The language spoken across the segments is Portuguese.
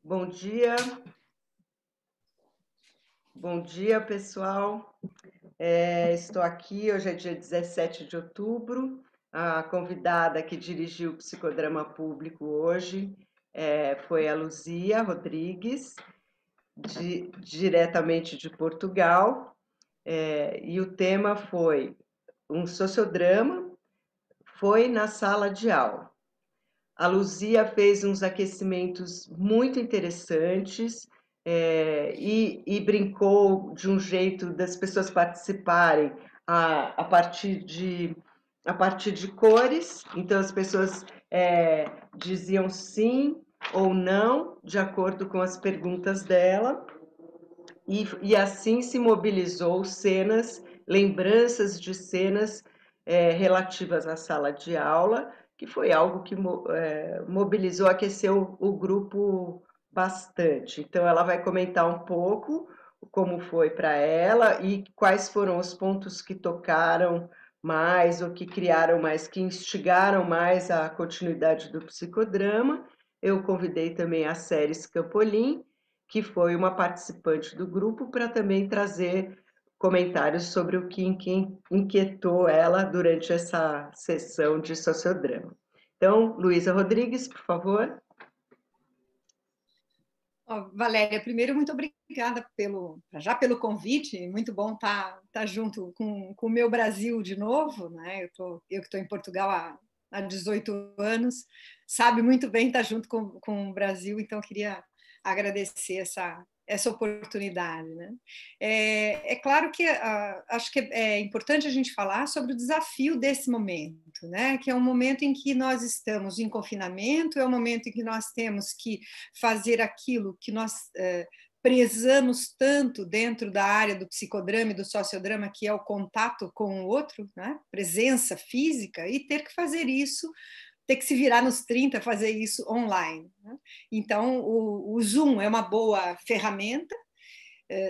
Bom dia pessoal. Estou aqui, hoje é dia 17 de outubro. A convidada que dirigiu o Psicodrama Público hoje foi a Luzia Rodrigues, diretamente de Portugal. E o tema foi um sociodrama, foi na sala de aula. A Luzia fez uns aquecimentos muito interessantes e brincou de um jeito das pessoas participarem a partir de cores. Então, as pessoas diziam sim ou não, de acordo com as perguntas dela, e assim se mobilizou cenas, lembranças de cenas relativas à sala de aula, que foi algo que mobilizou, aqueceu o grupo bastante. Então, ela vai comentar um pouco como foi para ela e quais foram os pontos que tocaram mais, ou que criaram mais, que instigaram mais a continuidade do psicodrama. Eu convidei também a Séries Campolim, que foi uma participante do grupo, para também trazer comentários sobre o que inquietou ela durante essa sessão de sociodrama. Então, Luísa Rodrigues, por favor. Valéria, primeiro, muito obrigada pelo convite. Muito bom estar junto com o meu Brasil de novo, né? Eu que estou em Portugal há 18 anos, sabe muito bem estar junto com o Brasil, então eu queria agradecer essa oportunidade, né? É claro que acho que é importante a gente falar sobre o desafio desse momento, né? Que é um momento em que nós estamos em confinamento, é um momento em que nós temos que fazer aquilo que nós prezamos tanto dentro da área do psicodrama e do sociodrama, que é o contato com o outro, né? Presença física, e ter que fazer isso, ter que se virar nos 30, fazer isso online, né? Então, o Zoom é uma boa ferramenta.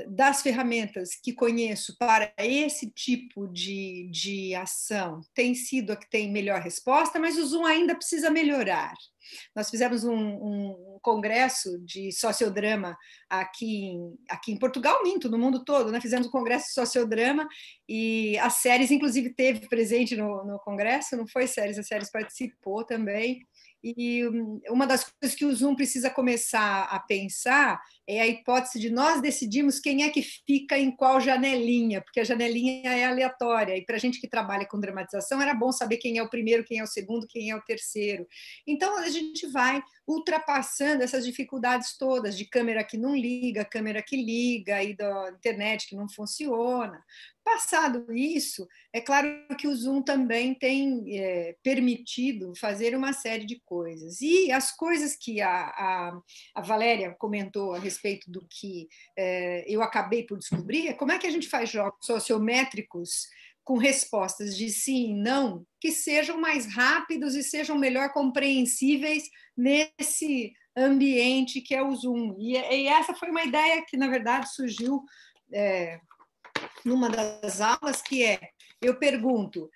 Das ferramentas que conheço para esse tipo de ação, tem sido a que tem melhor resposta, mas o Zoom ainda precisa melhorar. Nós fizemos um congresso de sociodrama aqui em Portugal, no mundo todo, né? Fizemos um congresso de sociodrama e a Séries, inclusive, teve presente no congresso, não foi, Séries? A Séries participou também. E uma das coisas que o Zoom precisa começar a pensar é a hipótese de nós decidirmos quem é que fica em qual janelinha, porque a janelinha é aleatória, e para a gente que trabalha com dramatização era bom saber quem é o primeiro, quem é o segundo, quem é o terceiro. Então a gente vai ultrapassando essas dificuldades todas de câmera que não liga, câmera que liga, e da internet que não funciona. Passado isso, é claro que o Zoom também tem permitido fazer uma série de coisas. E as coisas que a Valéria comentou a respeito do que eu acabei por descobrir é como é que a gente faz jogos sociométricos com respostas de sim e não, que sejam mais rápidos e sejam melhor compreensíveis nesse ambiente que é o Zoom. E essa foi uma ideia que, na verdade, surgiu numa das aulas, que eu pergunto,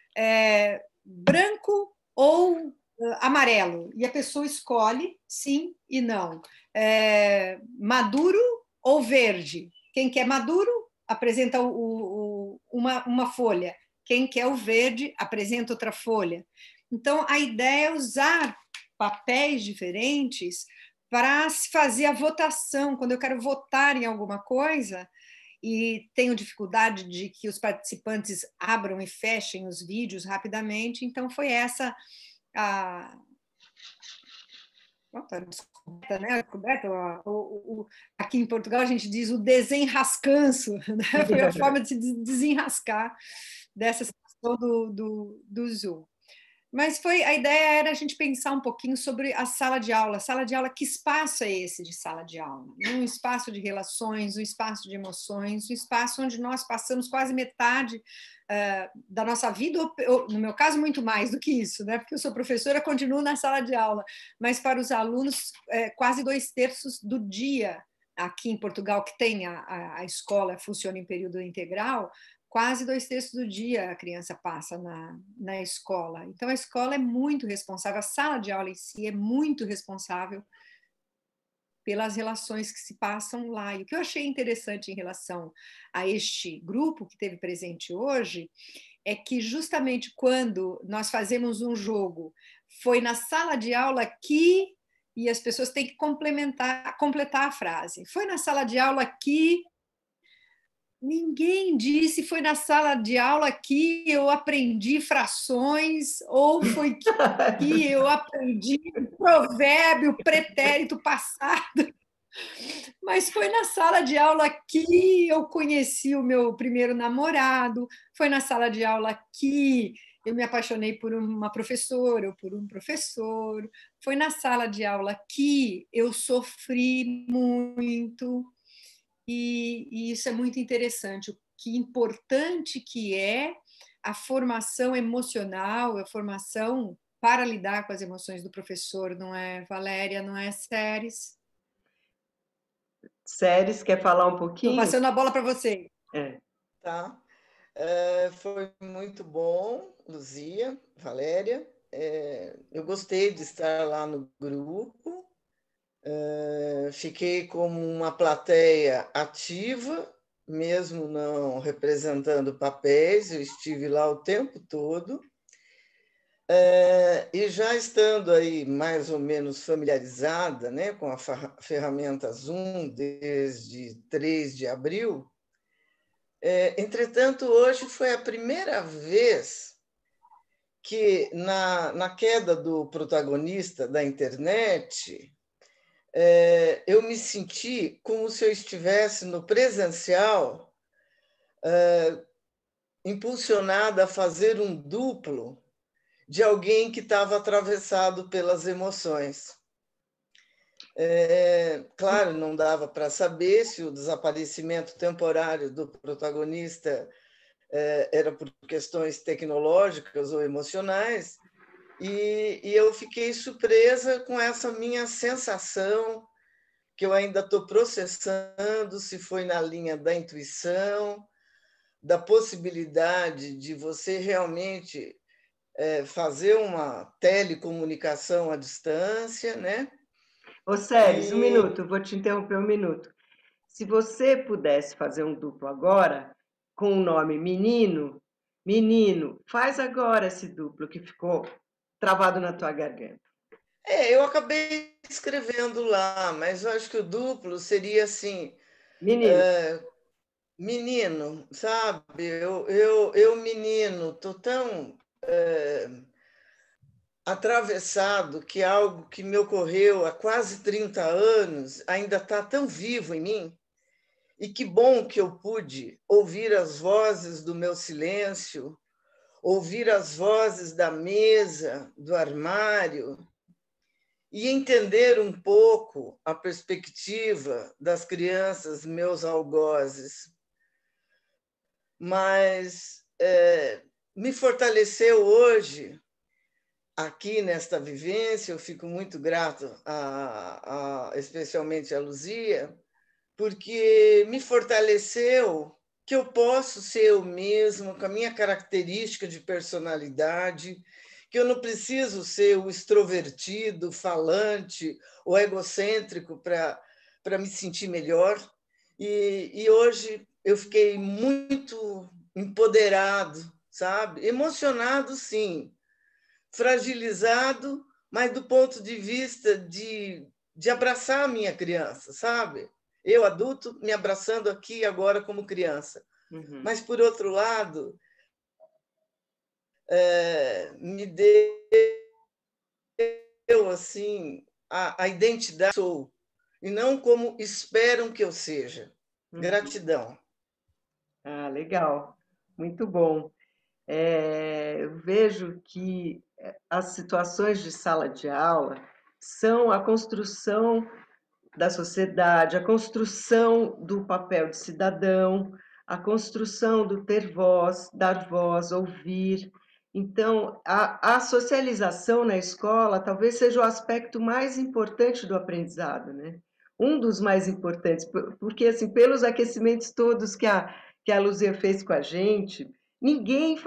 branco ou amarelo? E a pessoa escolhe sim e não. Maduro ou verde? Quem quer maduro apresenta uma folha. Quem quer o verde apresenta outra folha. Então, a ideia é usar papéis diferentes para se fazer a votação. Quando eu quero votar em alguma coisa, e tenho dificuldade de que os participantes abram e fechem os vídeos rapidamente, então foi essa a descoberta, né? Aqui em Portugal a gente diz o desenrascanço, né? Foi a forma de se desenrascar dessa situação do Zoom. Mas a ideia era a gente pensar um pouquinho sobre a sala de aula. Sala de aula, que espaço é esse de sala de aula? Um espaço de relações, um espaço de emoções, um espaço onde nós passamos quase metade da nossa vida, ou, no meu caso, muito mais do que isso, né? Porque eu sou professora, continuo na sala de aula, mas para os alunos, quase 2/3 do dia aqui em Portugal, que tem a escola, funciona em período integral, quase 2/3 do dia a criança passa na escola. Então, a escola é muito responsável, a sala de aula em si é muito responsável pelas relações que se passam lá. E o que eu achei interessante em relação a este grupo que teve presente hoje é que justamente quando nós fazemos um jogo, foi na sala de aula que, e as pessoas têm que completar a frase, foi na sala de aula que, ninguém disse foi na sala de aula que eu aprendi frações, ou foi que eu aprendi provérbio, pretérito passado. Mas foi na sala de aula que eu conheci o meu primeiro namorado, foi na sala de aula que eu me apaixonei por uma professora ou por um professor, foi na sala de aula que eu sofri muito, e isso é muito interessante, o que importante que é a formação emocional, a formação para lidar com as emoções do professor, não é, Valéria, não é, Séries? Séries, quer falar um Estou pouquinho? passando a bola para você. É. Tá. Foi muito bom, Luzia, Valéria. Eu gostei de estar lá no grupo. Fiquei como uma plateia ativa, mesmo não representando papéis, eu estive lá o tempo todo. E já estando aí mais ou menos familiarizada, né, com a ferramenta Zoom desde 3 de abril, entretanto, hoje foi a primeira vez que, na queda do protagonista da internet, eu me senti como se eu estivesse no presencial, impulsionada a fazer um duplo de alguém que estava atravessado pelas emoções. Claro, não dava para saber se o desaparecimento temporário do protagonista era por questões tecnológicas ou emocionais, e eu fiquei surpresa com essa minha sensação, que eu ainda estou processando, se foi na linha da intuição, da possibilidade de você realmente fazer uma telecomunicação à distância, né? Ô, Séries, um minuto, vou te interromper um minuto. Se você pudesse fazer um duplo agora, com o nome Menino, Menino, faz agora esse duplo que ficou travado na tua garganta. Eu acabei escrevendo lá, mas eu acho que o duplo seria assim, Menino. Menino, sabe? Eu menino, estou tão atravessado que algo que me ocorreu há quase 30 anos ainda está tão vivo em mim. E que bom que eu pude ouvir as vozes do meu silêncio, ouvir as vozes da mesa, do armário, e entender um pouco a perspectiva das crianças, meus algozes. Mas me fortaleceu hoje, aqui nesta vivência, eu fico muito grato, especialmente a Luzia, porque me fortaleceu que eu posso ser eu mesma, com a minha característica de personalidade, que eu não preciso ser o extrovertido, falante ou egocêntrico para me sentir melhor. E hoje eu fiquei muito empoderado, sabe? Emocionado, sim, fragilizado, mas do ponto de vista de abraçar a minha criança, sabe? Eu, adulto, me abraçando aqui agora como criança. Uhum. Mas, por outro lado, me deu assim, a identidade que sou, e não como esperam que eu seja. Uhum. Gratidão. Ah, legal. Muito bom. Eu vejo que as situações de sala de aula são a construção da sociedade, a construção do papel de cidadão, a construção do ter voz, dar voz, ouvir. Então, a socialização na escola talvez seja o aspecto mais importante do aprendizado, né? Um dos mais importantes, porque, assim, pelos aquecimentos todos que a Luzia fez com a gente, ninguém,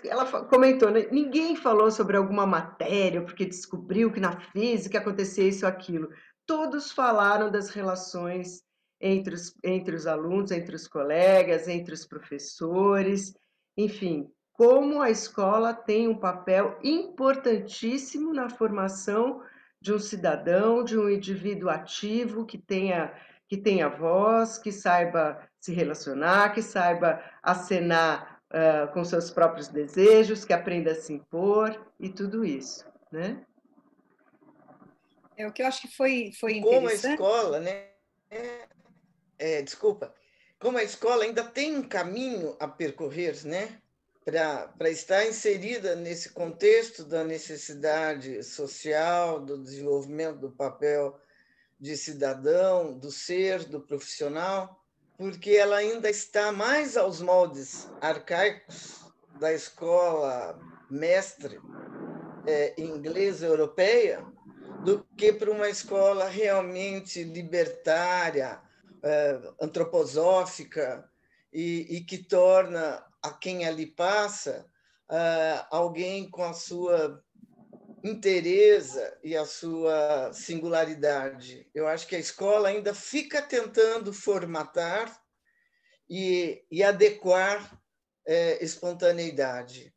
ela comentou, né? Ninguém falou sobre alguma matéria, porque descobriu que na física acontecia isso ou aquilo. todos falaram das relações entre os alunos, entre os colegas, entre os professores, enfim, como a escola tem um papel importantíssimo na formação de um cidadão, de um indivíduo ativo que tenha voz, que saiba se relacionar, que saiba acenar com seus próprios desejos, que aprenda a se impor e tudo isso, né? O que eu acho que foi Como a interessante. escola, né? Desculpa, como a escola ainda tem um caminho a percorrer, né? Para estar inserida nesse contexto da necessidade social, do desenvolvimento do papel de cidadão, do ser, do profissional, porque ela ainda está mais aos moldes arcaicos da escola mestre inglesa europeia do que para uma escola realmente libertária, antroposófica e que torna a quem ali passa alguém com a sua inteireza e a sua singularidade. Eu acho que a escola ainda fica tentando formatar e adequar espontaneidade.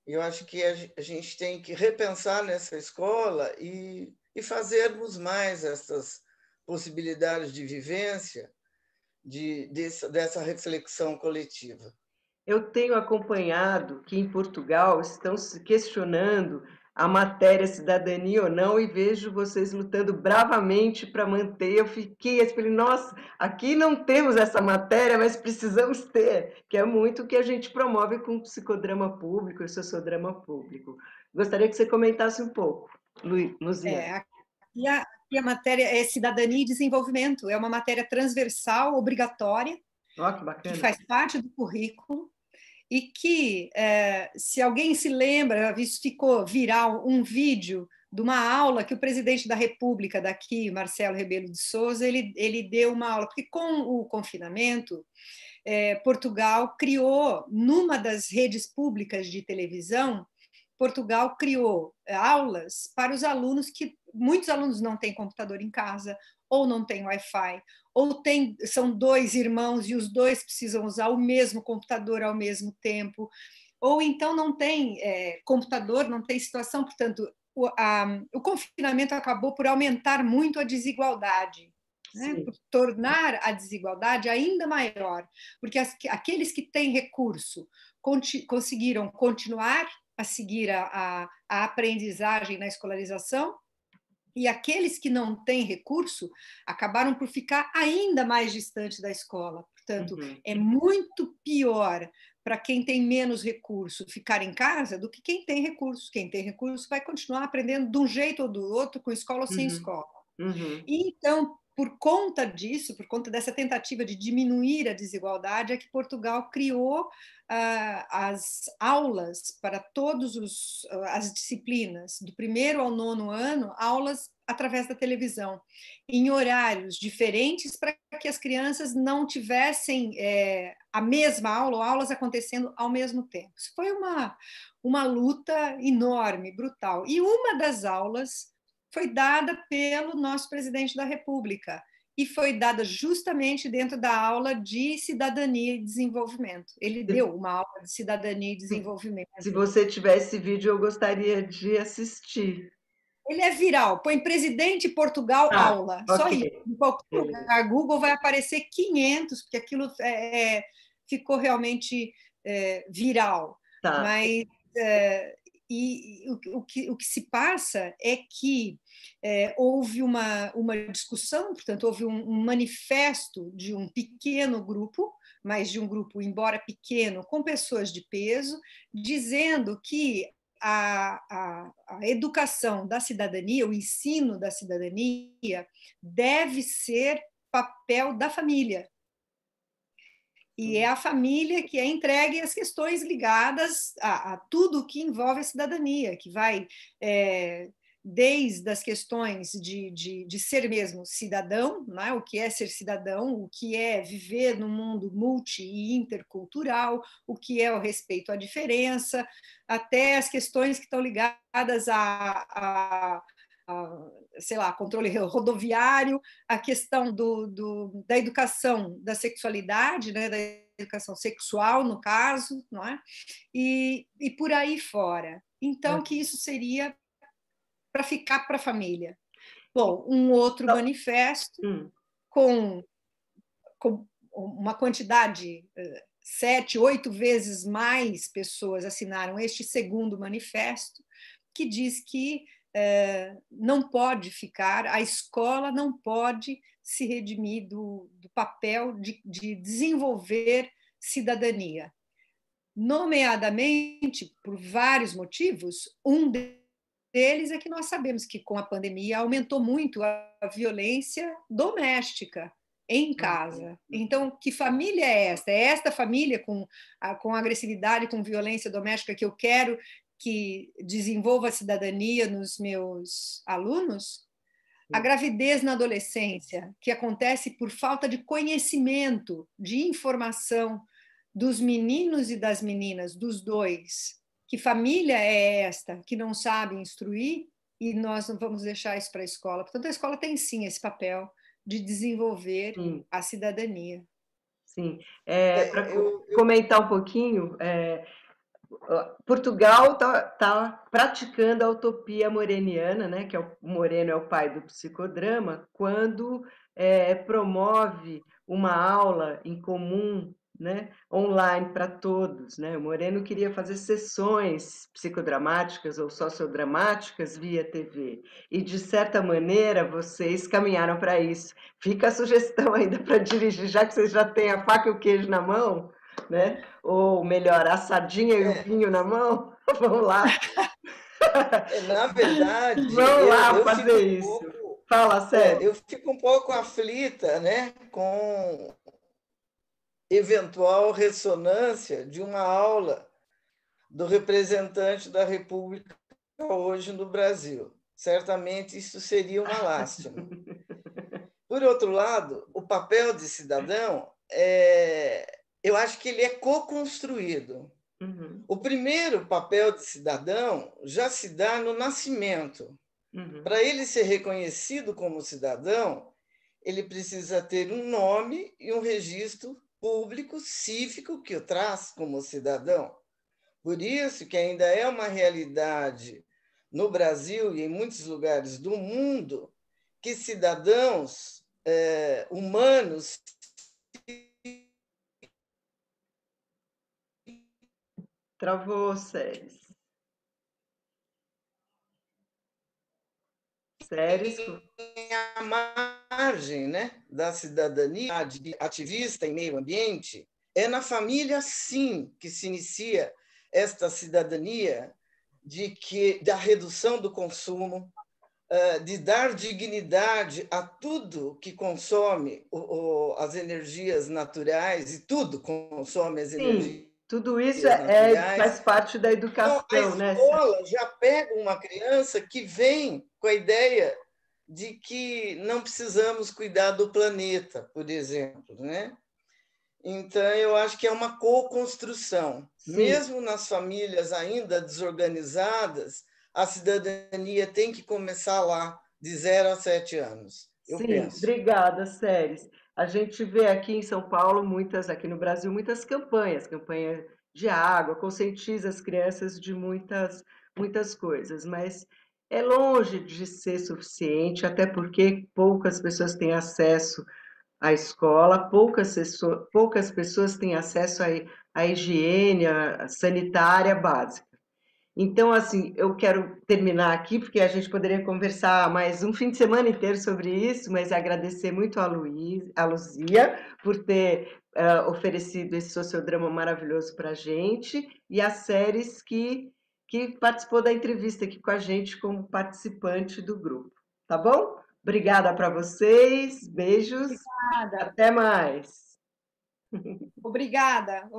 Eu acho que a gente tem que repensar nessa escola e fazermos mais essas possibilidades de vivência, dessa reflexão coletiva. Eu tenho acompanhado que em Portugal estão se questionando a matéria cidadania ou não e vejo vocês lutando bravamente para manter. Eu falei, nossa, aqui não temos essa matéria, mas precisamos ter, que é muito o que a gente promove com o psicodrama público e o sociodrama público. Gostaria que você comentasse um pouco, Luziane. E a matéria é Cidadania e Desenvolvimento, é uma matéria transversal, obrigatória, Ó, que bacana. que faz parte do currículo, e que, se alguém se lembra, isso ficou viral, um vídeo de uma aula que o presidente da República daqui, Marcelo Rebelo de Sousa, ele deu uma aula, porque com o confinamento, Portugal criou, numa das redes públicas de televisão, Portugal criou aulas para os alunos que muitos alunos não têm computador em casa, ou não têm Wi-Fi, ou são dois irmãos e os dois precisam usar o mesmo computador ao mesmo tempo, ou então não tem computador, não tem situação, portanto, o confinamento acabou por aumentar muito a desigualdade, né? Por tornar a desigualdade ainda maior, porque aqueles que têm recurso conseguiram continuar a seguir a aprendizagem na escolarização, e aqueles que não têm recurso acabaram por ficar ainda mais distante da escola. Portanto, é muito pior para quem tem menos recurso ficar em casa do que quem tem recurso. Quem tem recurso vai continuar aprendendo de um jeito ou do outro, com escola ou sem escola. E então, por conta disso, por conta dessa tentativa de diminuir a desigualdade, é que Portugal criou as aulas para todas as disciplinas, do 1º ao 9º ano, aulas através da televisão, em horários diferentes, para que as crianças não tivessem a mesma aula ou aulas acontecendo ao mesmo tempo. Isso foi uma luta enorme, brutal. E uma das aulas foi dada pelo nosso presidente da República, e foi dada justamente dentro da aula de cidadania e desenvolvimento. Ele deu uma aula de cidadania e desenvolvimento. Se você tiver esse vídeo, eu gostaria de assistir. Ele é viral, põe presidente Portugal aula, só isso. Em qualquer lugar, Google vai aparecer 500, porque aquilo ficou realmente viral. Tá. Mas o que se passa é que houve uma discussão, portanto, houve um manifesto de um pequeno grupo, mas de um grupo, embora pequeno, com pessoas de peso, dizendo que a educação da cidadania, o ensino da cidadania, deve ser papel da família. E é a família que é entregue às questões ligadas a tudo que envolve a cidadania, que vai desde as questões de ser mesmo cidadão, né? O que é ser cidadão, o que é viver num mundo multi e intercultural, o que é o respeito à diferença, até as questões que estão ligadas sei lá, controle rodoviário, a questão da educação da sexualidade, né, da educação sexual, no caso, não é? E por aí fora. Então, que isso seria para ficar para a família. Bom, um outro manifesto com uma quantidade, 7, 8 vezes mais pessoas assinaram este segundo manifesto, que diz que não pode ficar, a escola não pode se redimir do papel de desenvolver cidadania, nomeadamente por vários motivos. Um deles é que nós sabemos que com a pandemia aumentou muito a violência doméstica em casa. Então, que família é esta? É esta família com agressividade, com violência doméstica que eu quero que desenvolva a cidadania nos meus alunos? A gravidez na adolescência, que acontece por falta de conhecimento, de informação dos meninos e das meninas, dos dois. Que família é esta que não sabe instruir e nós não vamos deixar isso para a escola? Portanto, a escola tem sim esse papel de desenvolver a cidadania. Sim. Para comentar um pouquinho, Portugal está praticando a utopia moreniana, né, que o Moreno é o pai do psicodrama, quando promove uma aula em comum, né, online para todos, né? O Moreno queria fazer sessões psicodramáticas ou sociodramáticas via TV, e de certa maneira vocês caminharam para isso. Fica a sugestão ainda para dirigir, já que vocês já têm a faca e o queijo na mão, né? Ou melhor, a sardinha e o vinho na mão. Vamos lá. Na verdade, vamos lá fazer isso. Fala, sério. Eu fico um pouco aflita, né, com eventual ressonância de uma aula do representante da República hoje no Brasil. Certamente isso seria uma lástima. Por outro lado, o papel de cidadão, eu acho que ele é co-construído. O primeiro papel de cidadão já se dá no nascimento. Para ele ser reconhecido como cidadão, ele precisa ter um nome e um registro público cívico que o traz como cidadão. Por isso que ainda é uma realidade no Brasil e em muitos lugares do mundo que cidadãos humanos travou, Séries. Séries a margem, né, da cidadania, de ativista em meio ambiente, é na família, sim, que se inicia esta cidadania da redução do consumo, de dar dignidade a tudo que consome as energias naturais, e tudo consome as energias. Tudo isso faz parte da educação, então, né? A escola já pega uma criança que vem com a ideia de que não precisamos cuidar do planeta, por exemplo, né? Então, eu acho que é uma co-construção. Mesmo nas famílias ainda desorganizadas, a cidadania tem que começar lá, de 0 a 7 anos, eu penso. Obrigada, Séries. A gente vê aqui em São Paulo, aqui no Brasil, muitas campanhas de água, conscientiza as crianças de muitas coisas, mas é longe de ser suficiente, até porque poucas pessoas têm acesso à escola, poucas pessoas têm acesso à higiene sanitária básica. Então, assim, eu quero terminar aqui, porque a gente poderia conversar mais um fim de semana inteiro sobre isso, mas agradecer muito a Luzia por ter oferecido esse sociodrama maravilhoso para a gente, e a Séries que participou da entrevista aqui com a gente como participante do grupo. Tá bom? Obrigada para vocês, beijos, Obrigada. Até mais. Obrigada.